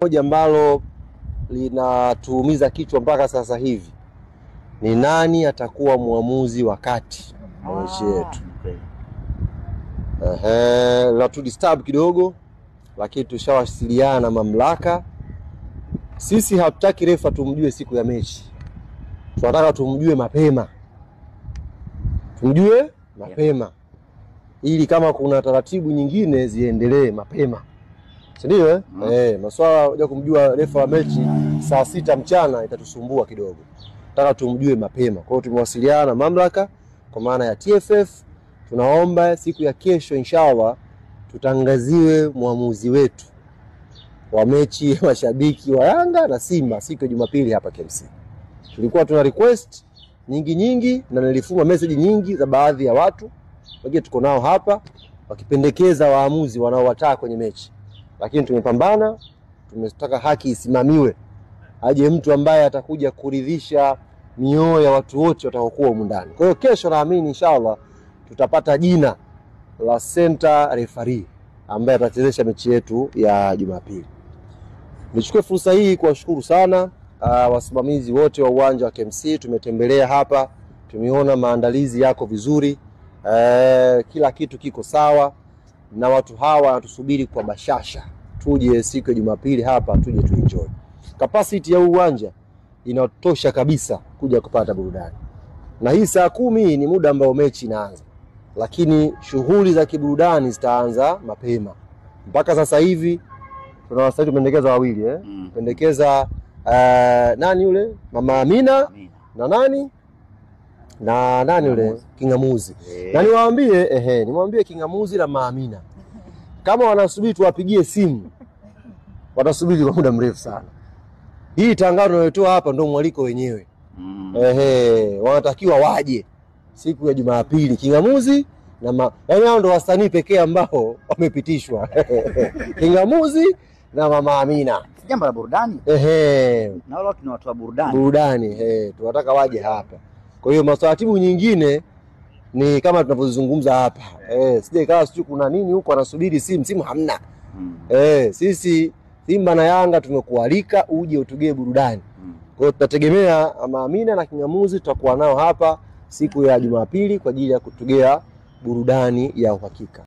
Moja ambalo linatuumiza kichwa mpaka sasa hivi ni nani atakuwa muamuzi wakati wa mechi yetu. La disturb kidogo, lakini tushawasiliana na mamlaka. Sisi hatutaki refa tumjue siku ya mechi. Tunataka tumjue mapema. Tumjue mapema. Ili kama kuna taratibu nyingine ziendelee mapema. Si ndio masuala ya kumjua refa wa mechi saa 6 mchana itatusumbua kidogo. Nataka tumjue mapema. Kwa hiyo tumewasiliana na mamlaka kwa maana ya TFF. Tunaomba siku ya kesho inshallah tutangaziwe muamuzi wetu wa mechi ya mashabiki wa Yanga na Simba siku ya Jumapili hapa KMC. Tulikuwa tuna request nyingi na nilifuma message nyingi za baadhi ya watu. Wengine tuko nao hapa wakipendekeza waamuzi wanaowataka kwenye mechi. Lakini tumepambana, tumetaka haki isimamiwe. Aje mtu ambaye atakuja kuridhisha mioyo ya watu wote watakokuwa humu ndani. Kwa hiyo kesho naamini inshallah tutapata jina la center referee ambaye atachezesha mechi yetu ya Jumapili. Nichukue fursa hii kuwashukuru sana wasimamizi wote wa uwanja wa KMC. Tumetembelea hapa, tumeona maandalizi yako vizuri. Kila kitu kiko sawa na watu hawa wanatusubiri kwa bashasha. Tuje siku ya Jumapili hapa tuje tuenjoy. Capacity ya uwanja inatosha kabisa kuja kupata burudani. Na hii saa 10 ni muda ambao mechi inaanza. Lakini shughuli za kiburudani zitaanza mapema. Mpaka sasa hivi tunawasaidia pendekeza wawili pendekeza nani yule Mama Amina na nani yule Kingamuzi. Na niwaambie nimwambie Kingamuzi na Mama Amina kama wanasubiri tuwapigie simu watasubiri kwa muda mrefu sana. Hii tangazo tunalotoa hapa ndio mwaliko wenyewe. Wanatakiwa waje siku ya Jumapili Kingamuzi na yaani hao ndio wasanii pekee ambao wamepitishwa. Kingamuzi na Mama Amina. Jambo la burudani. Na wale watu ni watu wa burudani. Burudani, tunataka waje hapa. Kwa hiyo maswahatibu nyingine ni kama tunavyozungumza hapa. Sije kawa siju kuna nini huko anasubiri simu hamna. Sisi Simba na Yanga tumekualika uje utugee burudani. Kwa hiyo tutategemea Mama Amina na Kingamuzi tutakuwa nao hapa siku ya Jumapili kwa ajili ya kutugea burudani ya uhakika.